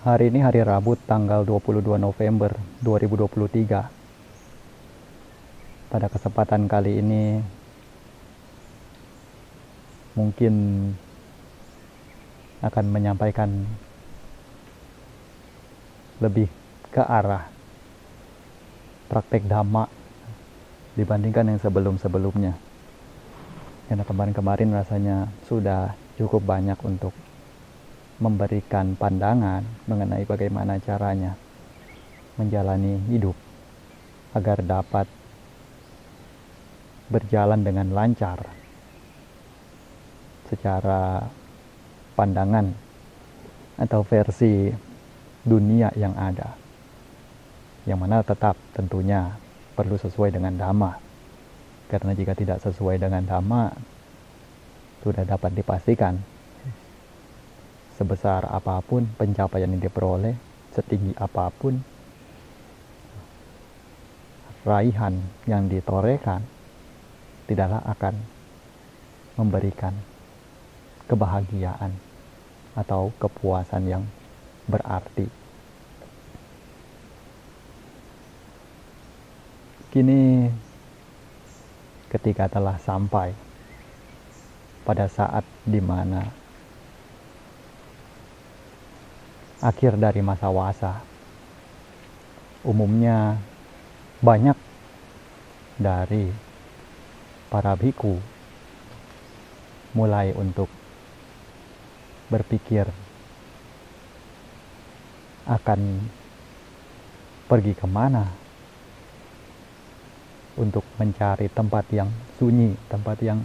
Hari ini hari Rabu tanggal 22 November 2023. Pada kesempatan kali ini mungkin akan menyampaikan lebih ke arah praktek Dhamma dibandingkan yang sebelum-sebelumnya. Karena kemarin-kemarin rasanya sudah cukup banyak untuk memberikan pandangan mengenai bagaimana caranya menjalani hidup agar dapat berjalan dengan lancar secara pandangan atau versi dunia yang ada, yang mana tetap tentunya perlu sesuai dengan Dhamma, karena jika tidak sesuai dengan Dhamma sudah dapat dipastikan sebesar apapun pencapaian yang diperoleh, setinggi apapun raihan yang ditorehkan, tidaklah akan memberikan kebahagiaan atau kepuasan yang berarti. Kini ketika telah sampai pada saat di mana akhir dari masa wasa, umumnya banyak dari para bhikkhu mulai untuk berpikir akan pergi kemana untuk mencari tempat yang sunyi, tempat yang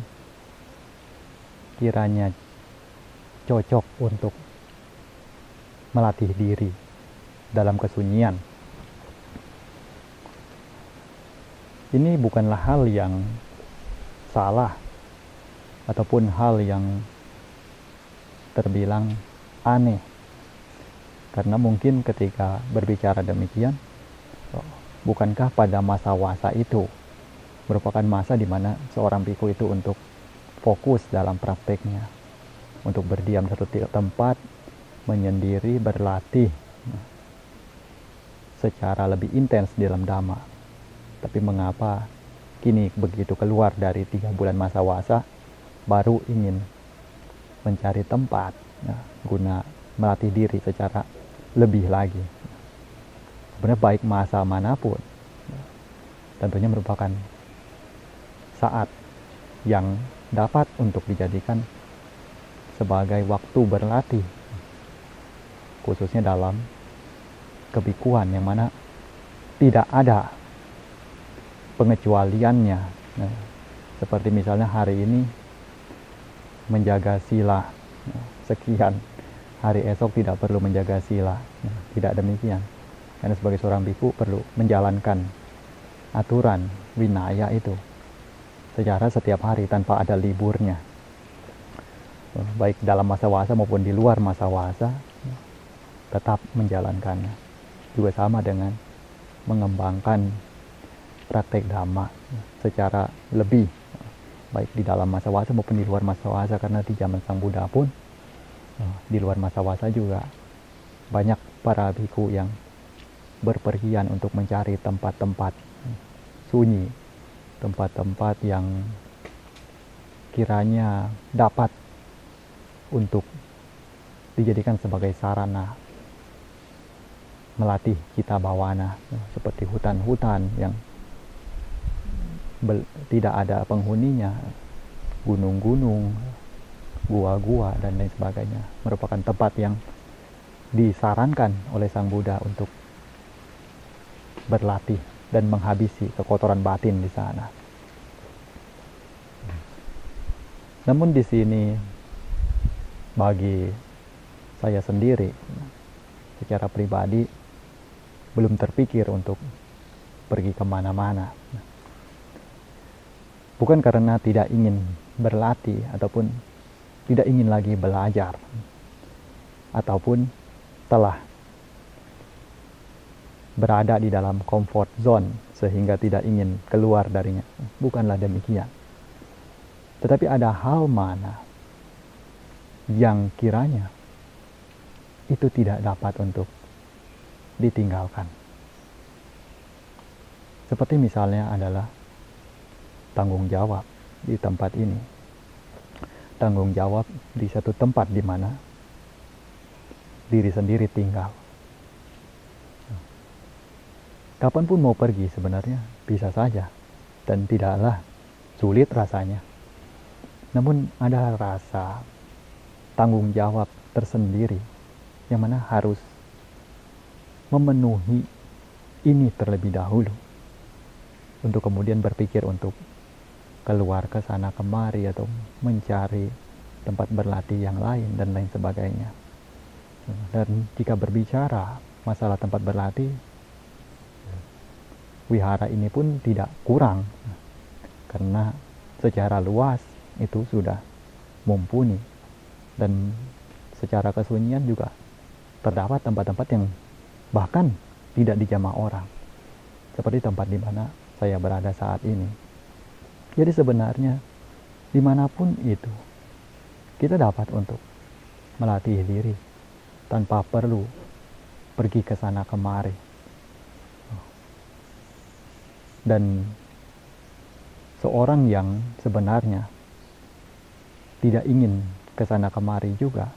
kiranya cocok untuk melatih diri dalam kesunyian. Ini bukanlah hal yang salah ataupun hal yang terbilang aneh, karena mungkin ketika berbicara demikian, bukankah pada masa wasa itu merupakan masa di mana seorang bhikkhu itu untuk fokus dalam prakteknya, untuk berdiam satu tempat, menyendiri, berlatih secara lebih intens dalam Dhamma. Tapi mengapa kini begitu keluar dari 3 bulan masa wasa baru ingin mencari tempat guna melatih diri secara lebih lagi? Sebenarnya baik masa manapun tentunya merupakan saat yang dapat untuk dijadikan sebagai waktu berlatih, khususnya dalam kebikuan yang mana tidak ada pengecualiannya. Seperti misalnya hari ini menjaga sila sekian, hari esok tidak perlu menjaga sila. Tidak demikian, karena sebagai seorang bhikkhu perlu menjalankan aturan winaya itu secara setiap hari tanpa ada liburnya, baik dalam masa wasa maupun di luar masa wasa tetap menjalankannya. Juga sama dengan mengembangkan praktek Dhamma secara lebih, baik di dalam masa wasa maupun di luar masa wasa, karena di zaman Sang Buddha pun di luar masa wasa juga banyak para bhikkhu yang berpergian untuk mencari tempat-tempat sunyi, tempat-tempat yang kiranya dapat untuk dijadikan sebagai sarana melatih cita bawana, seperti hutan-hutan yang tidak ada penghuninya, gunung-gunung, gua-gua, dan lain sebagainya, merupakan tempat yang disarankan oleh Sang Buddha untuk berlatih dan menghabisi kekotoran batin di sana. Namun di sini bagi saya sendiri secara pribadi belum terpikir untuk pergi kemana-mana. Bukan karena tidak ingin berlatih ataupun tidak ingin lagi belajar, ataupun telah berada di dalam comfort zone sehingga tidak ingin keluar darinya. Bukanlah demikian. Tetapi ada hal mana yang kiranya itu tidak dapat untuk ditinggalkan. Seperti misalnya adalah tanggung jawab di tempat ini. Tanggung jawab di satu tempat di mana diri sendiri tinggal. Kapanpun mau pergi sebenarnya bisa saja dan tidaklah sulit rasanya. Namun ada rasa tanggung jawab tersendiri yang mana harus memenuhi ini terlebih dahulu untuk kemudian berpikir untuk keluar ke sana kemari atau mencari tempat berlatih yang lain dan lain sebagainya. Dan jika berbicara masalah tempat berlatih, wihara ini pun tidak kurang karena secara luas itu sudah mumpuni dan secara kesunyian juga terdapat tempat-tempat yang bahkan tidak dijamah orang seperti tempat di mana saya berada saat ini. Jadi sebenarnya dimanapun itu kita dapat untuk melatih diri tanpa perlu pergi ke sana kemari. Dan seorang yang sebenarnya tidak ingin ke sana kemari juga,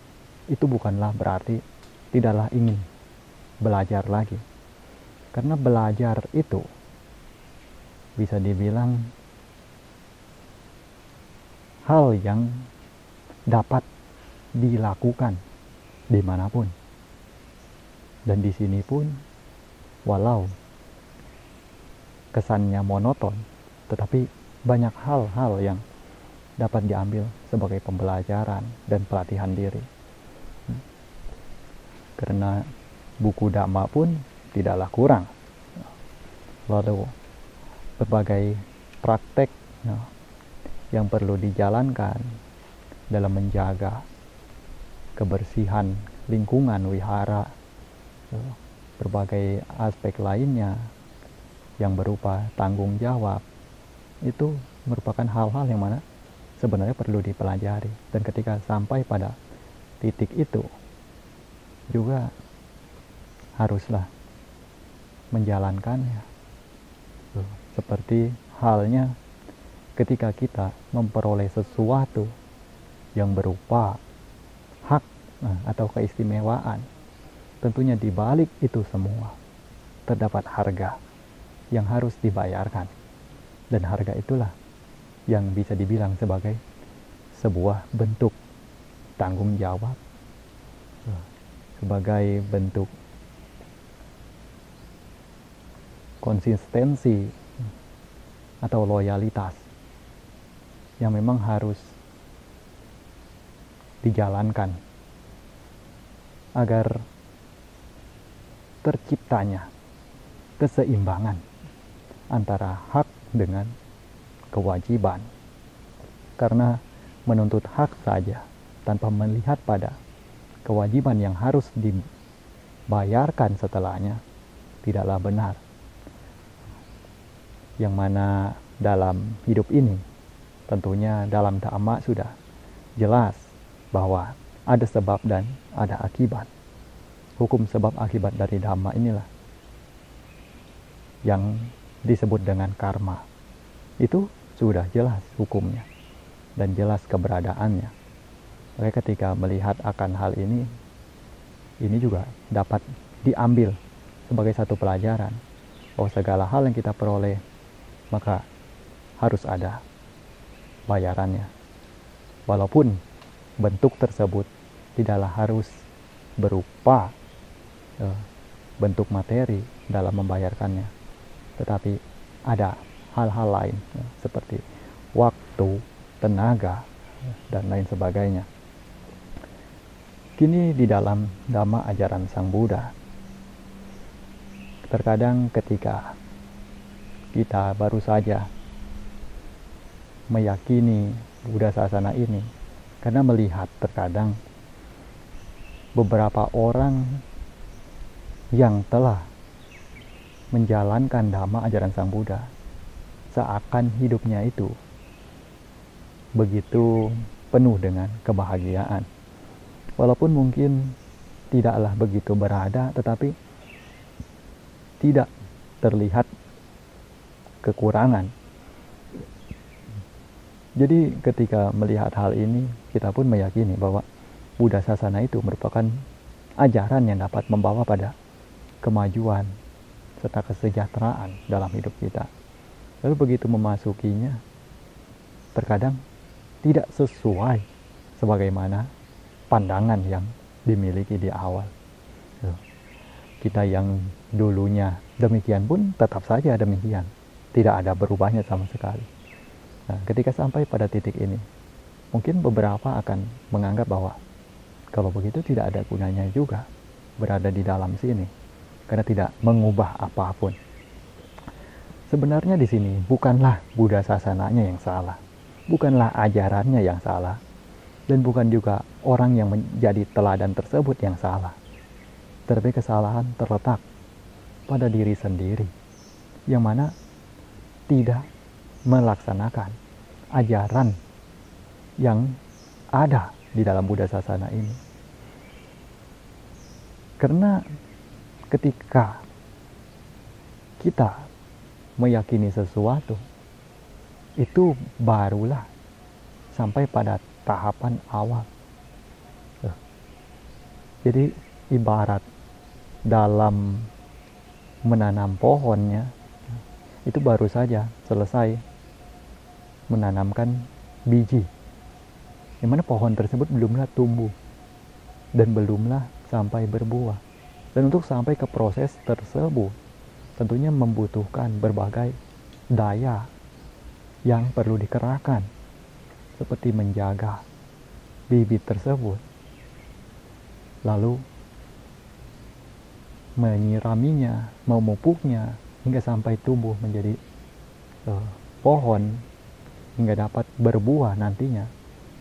itu bukanlah berarti tidaklah ingin belajar lagi. Karena belajar itu bisa dibilang hal yang dapat dilakukan dimanapun. Dan di sini pun, walau kesannya monoton, tetapi banyak hal-hal yang dapat diambil sebagai pembelajaran dan pelatihan diri. Karena buku Dhamma pun tidaklah kurang. Lalu berbagai praktek yang perlu dijalankan dalam menjaga kebersihan lingkungan wihara, berbagai aspek lainnya yang berupa tanggung jawab, itu merupakan hal-hal yang mana sebenarnya perlu dipelajari. Dan ketika sampai pada titik itu juga haruslah menjalankannya. Seperti halnya ketika kita memperoleh sesuatu yang berupa hak atau keistimewaan, tentunya di balik itu semua terdapat harga yang harus dibayarkan. Dan harga itulah yang bisa dibilang sebagai sebuah bentuk tanggung jawab, sebagai bentuk konsistensi atau loyalitas yang memang harus dijalankan agar terciptanya keseimbangan antara hak dengan kewajiban. Karena menuntut hak saja tanpa melihat pada kewajiban yang harus dibayarkan setelahnya tidaklah benar. Yang mana dalam hidup ini tentunya dalam Dhamma sudah jelas bahwa ada sebab dan ada akibat. Hukum sebab akibat dari Dhamma inilah yang disebut dengan karma. Itu sudah jelas hukumnya dan jelas keberadaannya. Maka ketika melihat akan hal ini juga dapat diambil sebagai satu pelajaran bahwa segala hal yang kita peroleh maka harus ada bayarannya. Walaupun bentuk tersebut tidaklah harus berupa bentuk materi dalam membayarkannya, tetapi ada hal-hal lain seperti waktu, tenaga, dan lain sebagainya. Kini di dalam Dhamma ajaran Sang Buddha, terkadang ketika kita baru saja meyakini Buddha Sasana ini, karena melihat terkadang beberapa orang yang telah menjalankan Dhamma ajaran Sang Buddha, seakan hidupnya itu begitu penuh dengan kebahagiaan. Walaupun mungkin tidaklah begitu berada, tetapi tidak terlihat kekurangan. Jadi ketika melihat hal ini, kita pun meyakini bahwa Buddha Sasana itu merupakan ajaran yang dapat membawa pada kemajuan serta kesejahteraan dalam hidup kita. Lalu begitu memasukinya, terkadang tidak sesuai sebagaimana pandangan yang dimiliki di awal. Kita yang dulunya demikian pun tetap saja demikian, tidak ada berubahnya sama sekali. Nah, ketika sampai pada titik ini, mungkin beberapa akan menganggap bahwa kalau begitu tidak ada gunanya juga berada di dalam sini, karena tidak mengubah apapun. Sebenarnya di sini bukanlah Buddha Sasananya yang salah, bukanlah ajarannya yang salah, dan bukan juga orang yang menjadi teladan tersebut yang salah. Tetapi kesalahan terletak pada diri sendiri, yang mana tidak melaksanakan ajaran yang ada di dalam Buddha Sasana ini. Karena ketika kita meyakini sesuatu, itu barulah sampai pada tahapan awal. Jadi ibarat dalam menanam pohonnya, itu baru saja selesai menanamkan biji, yang mana pohon tersebut belumlah tumbuh dan belumlah sampai berbuah. Dan untuk sampai ke proses tersebut tentunya membutuhkan berbagai daya yang perlu dikerahkan, seperti menjaga bibit tersebut, lalu menyiraminya, memupuknya hingga sampai tumbuh menjadi pohon hingga dapat berbuah nantinya.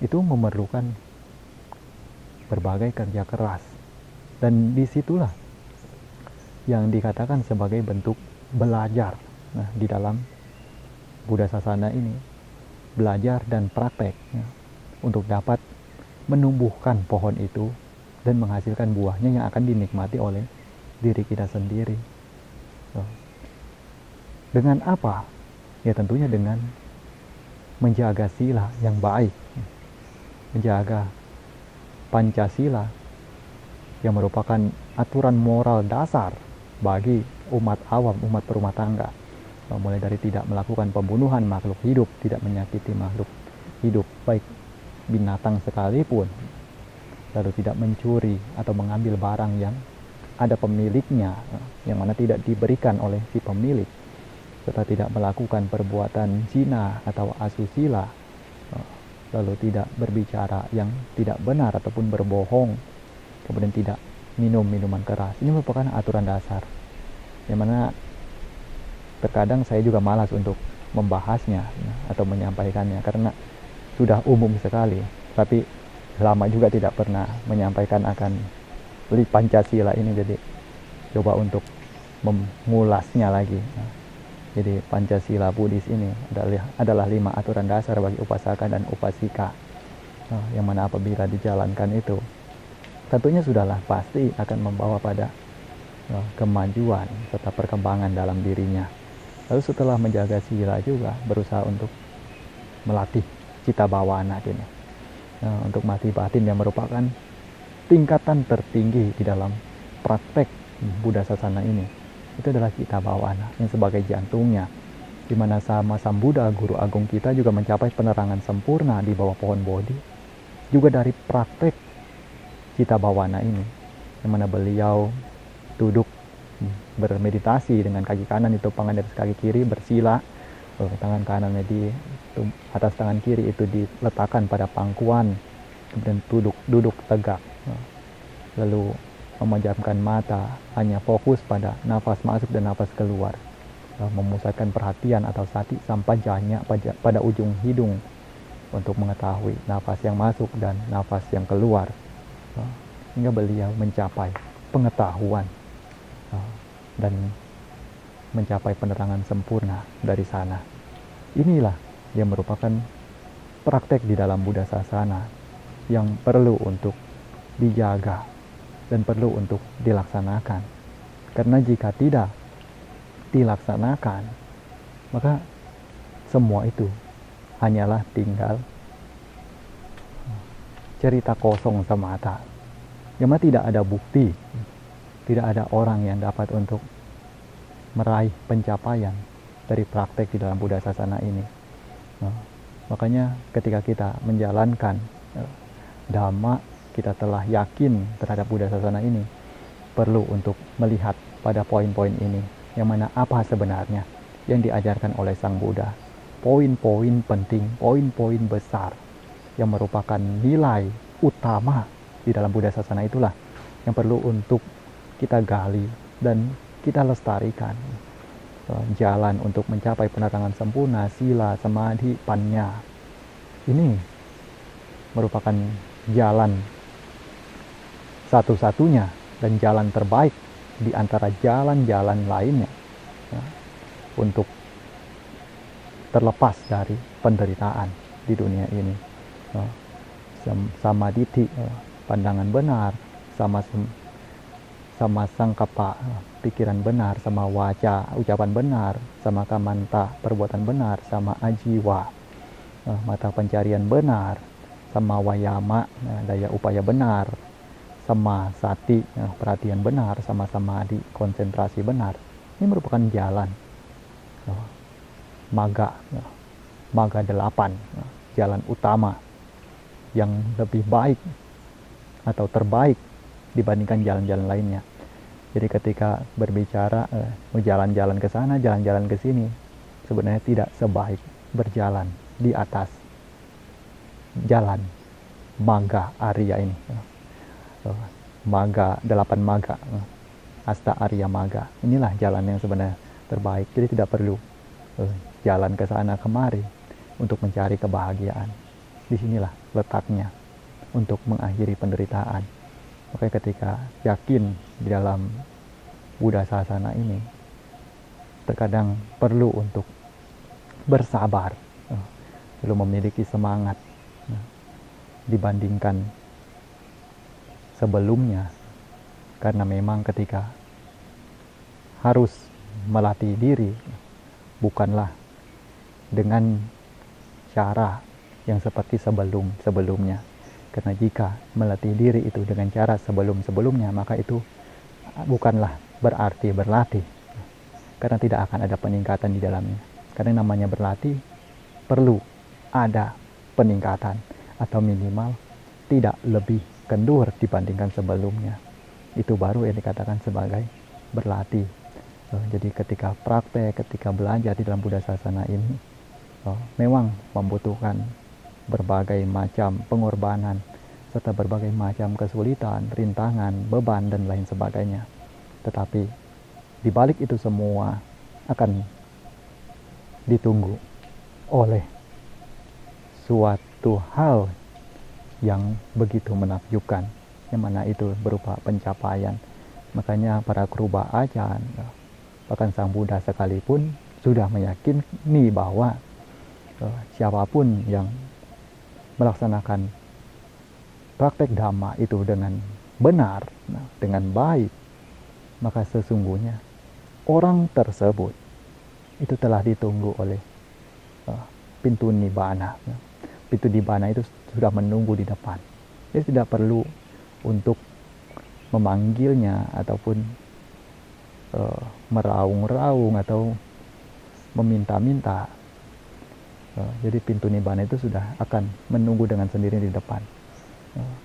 Itu memerlukan berbagai kerja keras, dan disitulah yang dikatakan sebagai bentuk belajar. Nah, di dalam Buddha Sasana ini, belajar dan praktek untuk dapat menumbuhkan pohon itu dan menghasilkan buahnya yang akan dinikmati oleh diri kita sendiri. Dengan apa? Ya tentunya dengan menjaga sila yang baik, menjaga Pancasila yang merupakan aturan moral dasar bagi umat awam, umat berumah tangga. Mulai dari tidak melakukan pembunuhan makhluk hidup, tidak menyakiti makhluk hidup, baik binatang sekalipun, lalu tidak mencuri atau mengambil barang yang ada pemiliknya, yang mana tidak diberikan oleh si pemilik, serta tidak melakukan perbuatan zina atau asusila, lalu tidak berbicara yang tidak benar ataupun berbohong, kemudian tidak minum minuman keras. Ini merupakan aturan dasar, yang mana terkadang saya juga malas untuk membahasnya atau menyampaikannya karena sudah umum sekali, tapi lama juga tidak pernah menyampaikan akan Pancasila ini, jadi coba untuk mengulasnya lagi. Jadi Pancasila Buddhis ini adalah 5 aturan dasar bagi upasaka dan upasika, yang mana apabila dijalankan itu tentunya sudahlah pasti akan membawa pada kemajuan serta perkembangan dalam dirinya. Lalu setelah menjaga sila juga berusaha untuk melatih cita bawana ini, untuk mati batin yang merupakan tingkatan tertinggi di dalam praktek Buddha Sasana ini. Itu adalah cita bawana yang sebagai jantungnya, di mana sama Sang Buddha, guru agung kita, juga mencapai penerangan sempurna di bawah pohon Bodhi juga dari praktek cita bawana ini, yang mana beliau duduk bermeditasi dengan kaki kanan ditumpangkan di atas kaki kiri, bersila, tangan kanannya di atas tangan kiri itu diletakkan pada pangkuan, kemudian duduk tegak, lalu memejamkan mata, hanya fokus pada nafas masuk dan nafas keluar, memusatkan perhatian atau sati sampajanya pada ujung hidung untuk mengetahui nafas yang masuk dan nafas yang keluar, hingga beliau mencapai pengetahuan dan mencapai penerangan sempurna dari sana. Inilah yang merupakan praktek di dalam Buddha Sasana yang perlu untuk dijaga dan perlu untuk dilaksanakan. Karena jika tidak dilaksanakan, maka semua itu hanyalah tinggal cerita kosong semata. Cuma tidak ada bukti, tidak ada orang yang dapat untuk meraih pencapaian dari praktek di dalam Buddha Sasana ini. Makanya ketika kita menjalankan Dhamma, kita telah yakin terhadap Buddha Sasana ini, perlu untuk melihat pada poin-poin ini, yang mana apa sebenarnya yang diajarkan oleh Sang Buddha. Poin-poin penting, poin-poin besar yang merupakan nilai utama di dalam Buddha Sasana itulah yang perlu untuk kita gali dan kita lestarikan. Jalan untuk mencapai penerangan sempurna, sila, samadhi, panya. Ini merupakan jalan satu-satunya dan jalan terbaik di antara jalan-jalan lainnya untuk terlepas dari penderitaan di dunia ini. Samadhi, pandangan benar, sama sangkapa, pikiran benar, sama waca, ucapan benar, sama kamanta, perbuatan benar, sama ajiwa, mata pencarian benar, sama wayama, daya upaya benar, sama sati, perhatian benar, sama samadhi, konsentrasi benar. Ini merupakan jalan maga 8, jalan utama yang lebih baik atau terbaik dibandingkan jalan-jalan lainnya. Jadi ketika berbicara jalan-jalan ke sana, jalan-jalan ke sini, sebenarnya tidak sebaik berjalan di atas jalan Magga Arya ini. Magga 8 Magga, Asta Arya Magga. Inilah jalan yang sebenarnya terbaik. Jadi tidak perlu jalan ke sana kemari untuk mencari kebahagiaan. Disinilah letaknya untuk mengakhiri penderitaan. Makanya ketika yakin di dalam Buddha Sasana ini, terkadang perlu untuk bersabar, perlu memiliki semangat dibandingkan sebelumnya. Karena memang ketika harus melatih diri, bukanlah dengan cara yang seperti sebelumnya. Karena jika melatih diri itu dengan cara sebelum-sebelumnya, maka itu bukanlah berarti berlatih. Karena tidak akan ada peningkatan di dalamnya. Karena namanya berlatih, perlu ada peningkatan. Atau minimal tidak lebih kendur dibandingkan sebelumnya. Itu baru yang dikatakan sebagai berlatih. Jadi ketika praktek, ketika belajar di dalam Buddha Sasana ini, memang membutuhkan berbagai macam pengorbanan, serta berbagai macam kesulitan, rintangan, beban, dan lain sebagainya. Tetapi di balik itu semua akan ditunggu oleh suatu hal yang begitu menakjubkan, yang mana itu berupa pencapaian. Makanya para kruba ajan, bahkan Sang Buddha sekalipun sudah meyakini bahwa siapapun yang melaksanakan praktek Dhamma itu dengan benar, dengan baik, maka sesungguhnya orang tersebut itu telah ditunggu oleh pintu Nibbana. Pintu Nibbana itu sudah menunggu di depan. Dia tidak perlu untuk memanggilnya ataupun meraung-raung atau meminta-minta. Jadi pintu Nibbana itu sudah akan menunggu dengan sendiri di depan.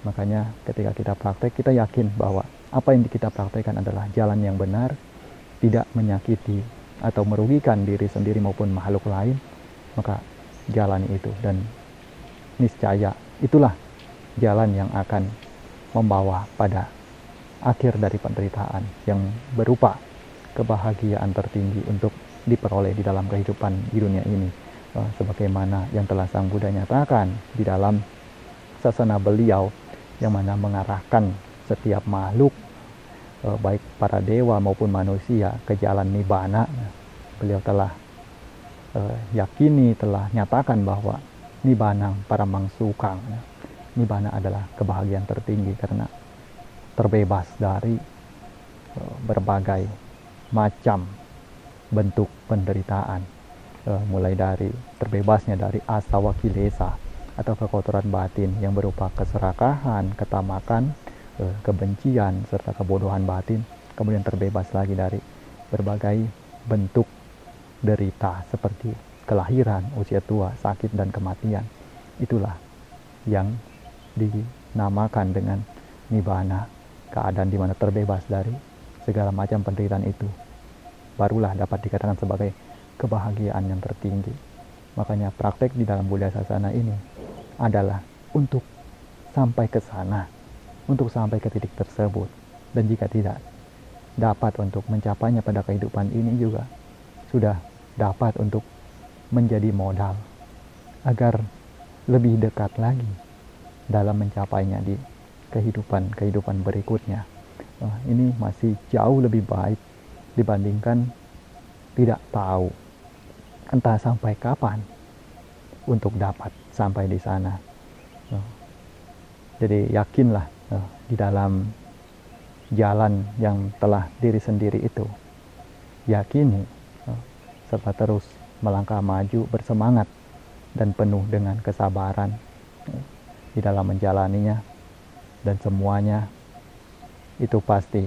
Makanya ketika kita praktek, kita yakin bahwa apa yang kita praktekkan adalah jalan yang benar, tidak menyakiti atau merugikan diri sendiri maupun makhluk lain, maka jalani itu. Dan niscaya itulah jalan yang akan membawa pada akhir dari penderitaan yang berupa kebahagiaan tertinggi untuk diperoleh di dalam kehidupan di dunia ini. Sebagaimana yang telah Sang Buddha nyatakan di dalam sasana beliau, yang mana mengarahkan setiap makhluk, baik para dewa maupun manusia, ke jalan Nibbana. Beliau telah yakini, telah nyatakan bahwa Nibbana paramang sukang, Nibbana adalah kebahagiaan tertinggi. Karena terbebas dari berbagai macam bentuk penderitaan, mulai dari terbebasnya dari asawa kilesa atau kekotoran batin yang berupa keserakahan, ketamakan, kebencian, serta kebodohan batin, kemudian terbebas lagi dari berbagai bentuk derita seperti kelahiran, usia tua, sakit, dan kematian. Itulah yang dinamakan dengan nibbana, keadaan di mana terbebas dari segala macam penderitaan itu. Barulah dapat dikatakan sebagai kebahagiaan yang tertinggi. Makanya praktek di dalam Buddha Sasana ini adalah untuk sampai ke sana, untuk sampai ke titik tersebut. Dan jika tidak dapat untuk mencapainya pada kehidupan ini juga sudah dapat untuk menjadi modal agar lebih dekat lagi dalam mencapainya di kehidupan berikutnya. Ini masih jauh lebih baik dibandingkan tidak tahu entah sampai kapan untuk dapat sampai di sana. Jadi yakinlah di dalam jalan yang telah diri sendiri itu, yakini serta terus melangkah maju bersemangat dan penuh dengan kesabaran di dalam menjalaninya, dan semuanya itu pasti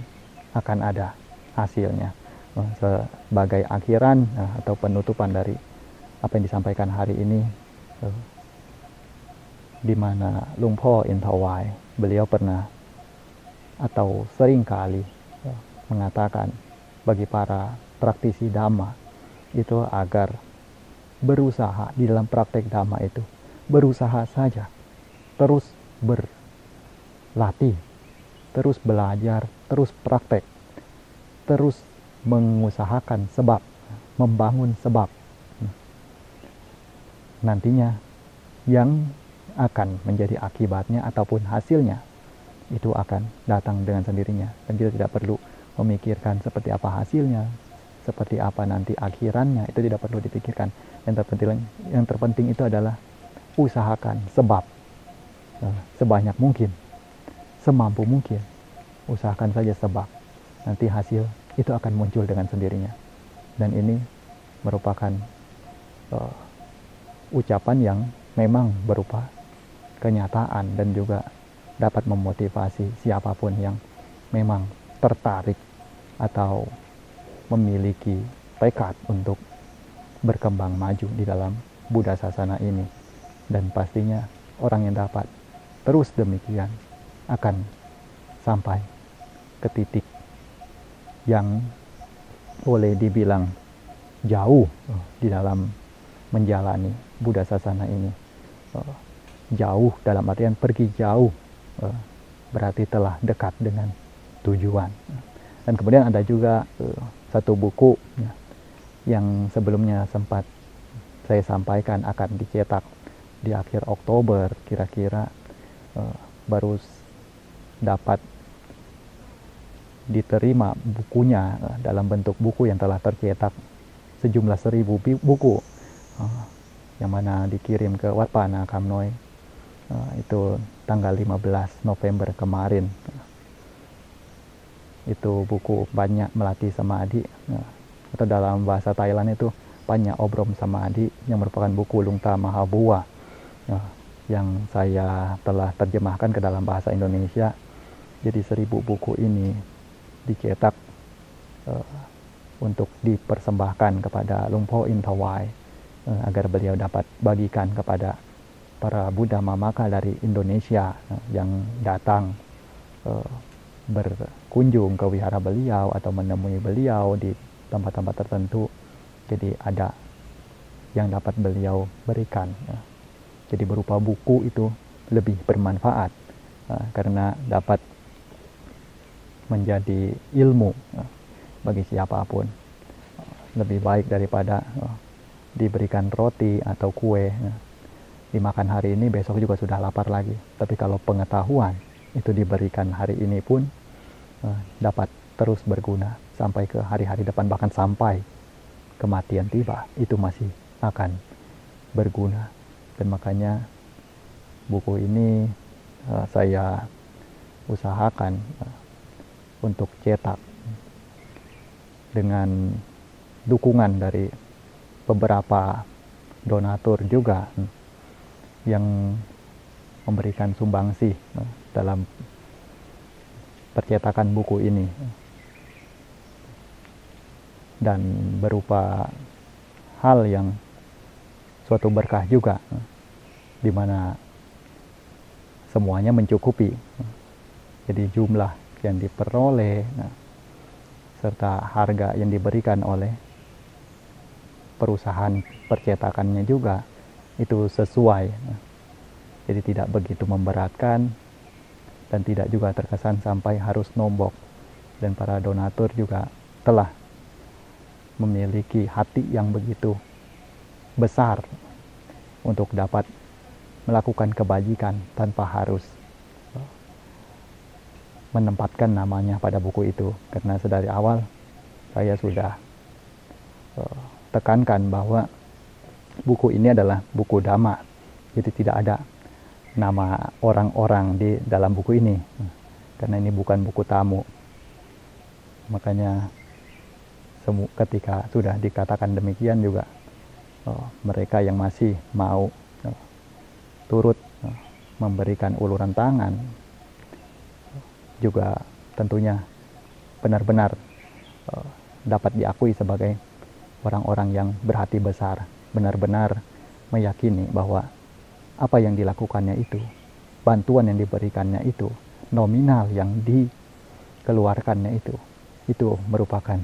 akan ada hasilnya. Sebagai akhiran atau penutupan dari apa yang disampaikan hari ini, di mana Luang Por In Thawai, beliau pernah atau sering kali mengatakan bagi para praktisi Dhamma itu agar berusaha di dalam praktek Dhamma itu, berusaha saja, terus berlatih, terus belajar, terus praktek, terus mengusahakan sebab, membangun sebab. Nantinya yang akan menjadi akibatnya ataupun hasilnya itu akan datang dengan sendirinya, dan kita tidak perlu memikirkan seperti apa hasilnya, seperti apa nanti akhirannya, itu tidak perlu dipikirkan. Yang terpenting itu adalah usahakan sebab sebanyak mungkin, semampu mungkin, usahakan saja sebab, nanti hasil itu akan muncul dengan sendirinya. Dan ini merupakan ucapan yang memang berupa kenyataan dan juga dapat memotivasi siapapun yang memang tertarik atau memiliki tekad untuk berkembang maju di dalam Buddha Sasana ini. Dan pastinya orang yang dapat terus demikian akan sampai ke titik yang boleh dibilang jauh di dalam menjalani Buddha Sasana ini. Jauh dalam artian pergi jauh, berarti telah dekat dengan tujuan. Dan kemudian ada juga satu buku yang sebelumnya sempat saya sampaikan akan dicetak di akhir Oktober, kira-kira baru dapat diterima bukunya dalam bentuk buku yang telah tercetak sejumlah 1000 buku, yang mana dikirim ke Wat Pa Nakham Noi itu tanggal 15 November kemarin. Itu buku Banyak Melatih Samadhi, atau dalam bahasa Thailand itu Banyak Obrom Samadhi, yang merupakan buku Lungta Mahabua yang saya telah terjemahkan ke dalam bahasa Indonesia. Jadi 1000 buku ini dicetak untuk dipersembahkan kepada Luang Por In Thawai, agar beliau dapat bagikan kepada para Buddha Mamaka dari Indonesia yang datang berkunjung ke wihara beliau atau menemui beliau di tempat-tempat tertentu. Jadi ada yang dapat beliau berikan. Jadi berupa buku itu lebih bermanfaat karena dapat menjadi ilmu bagi siapapun. Lebih baik daripada diberikan roti atau kue, dimakan hari ini besok juga sudah lapar lagi. Tapi kalau pengetahuan itu diberikan hari ini pun dapat terus berguna sampai ke hari-hari depan, bahkan sampai kematian tiba, itu masih akan berguna. Dan makanya buku ini saya usahakan untuk cetak dengan dukungan dari beberapa donatur juga yang memberikan sumbangsi dalam percetakan buku ini, dan berupa hal yang suatu berkah juga, di mana semuanya mencukupi. Jadi jumlah yang diperoleh serta harga yang diberikan oleh perusahaan percetakannya juga itu sesuai. Jadi tidak begitu memberatkan dan tidak juga terkesan sampai harus nombok. Dan para donatur juga telah memiliki hati yang begitu besar untuk dapat melakukan kebajikan tanpa harus menempatkan namanya pada buku itu. Karena sedari awal saya sudah tekankan bahwa buku ini adalah buku dhamma, jadi tidak ada nama orang-orang di dalam buku ini, karena ini bukan buku tamu. Makanya ketika sudah dikatakan demikian juga, mereka yang masih mau turut memberikan uluran tangan juga tentunya benar-benar dapat diakui sebagai orang-orang yang berhati besar, benar-benar meyakini bahwa apa yang dilakukannya itu, bantuan yang diberikannya itu, nominal yang dikeluarkannya itu merupakan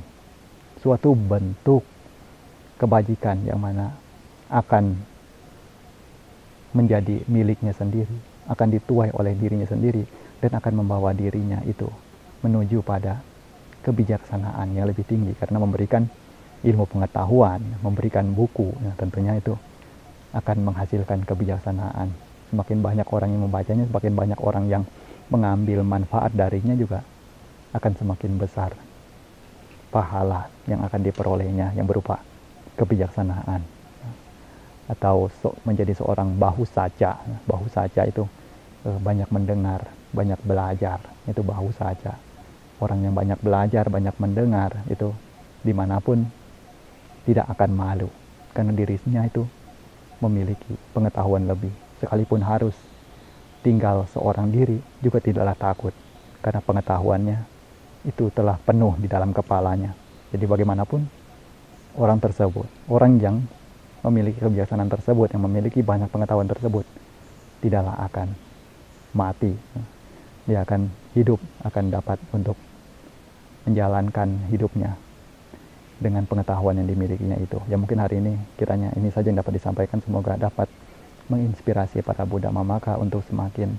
suatu bentuk kebajikan yang mana akan menjadi miliknya sendiri, akan dituai oleh dirinya sendiri, dan akan membawa dirinya itu menuju pada kebijaksanaan yang lebih tinggi, karena memberikan ilmu pengetahuan, memberikan buku, tentunya itu akan menghasilkan kebijaksanaan. Semakin banyak orang yang membacanya, semakin banyak orang yang mengambil manfaat darinya, juga akan semakin besar pahala yang akan diperolehnya yang berupa kebijaksanaan. Atau menjadi seorang bahu saja. Bahu saja itu banyak mendengar, banyak belajar, itu bahu saja. Orang yang banyak belajar, banyak mendengar, itu dimanapun tidak akan malu, karena dirinya itu memiliki pengetahuan lebih. Sekalipun harus tinggal seorang diri, juga tidaklah takut, karena pengetahuannya itu telah penuh di dalam kepalanya. Jadi bagaimanapun orang tersebut, orang yang memiliki kebijaksanaan tersebut, yang memiliki banyak pengetahuan tersebut, tidaklah akan mati. Dia akan hidup, akan dapat untuk menjalankan hidupnya dengan pengetahuan yang dimilikinya itu. Ya mungkin hari ini kiranya ini saja yang dapat disampaikan. Semoga dapat menginspirasi para Buddha Mamaka untuk semakin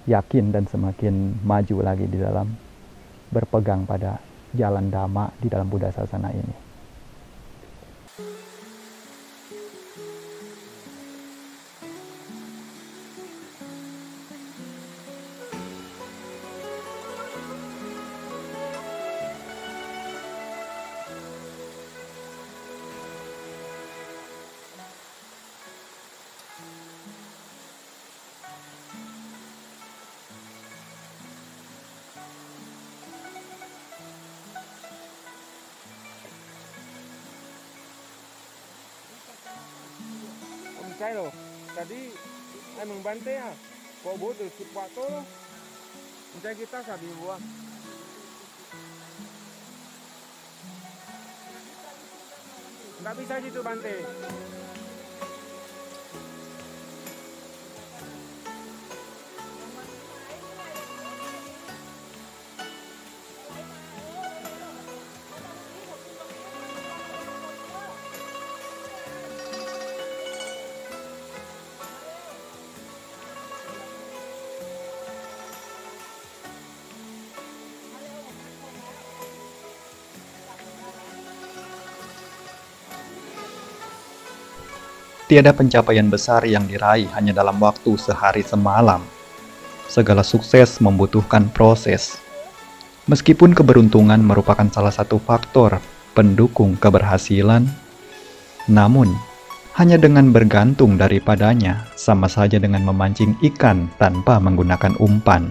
yakin dan semakin maju lagi di dalam berpegang pada jalan Dhamma di dalam Buddha Sasana ini. Cai loh, tadi emang bante ya, kok bodoh cepat tuh, mencai kita sabi buah. Nggak bisa gitu bante. Tiada pencapaian besar yang diraih hanya dalam waktu sehari semalam. Segala sukses membutuhkan proses. Meskipun keberuntungan merupakan salah satu faktor pendukung keberhasilan, namun hanya dengan bergantung daripadanya sama saja dengan memancing ikan tanpa menggunakan umpan.